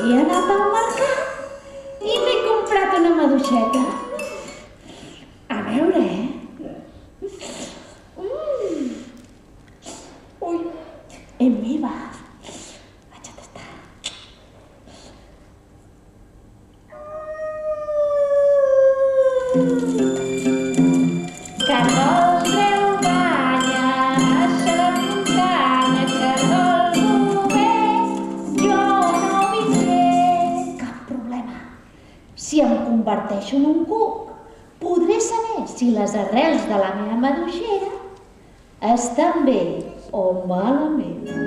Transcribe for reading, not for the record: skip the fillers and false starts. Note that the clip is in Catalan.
he anat al mercat i m'he comprat una maduixeta. A veure, Ui, és meva. Vaig a tastar. Cargol breu banya, baixa la muntanya, cargol bover, jo no vindré. Cap problema. Si em converteixo en un cuc, podré saber si les arrels de la meva maduixera estan bé o malament.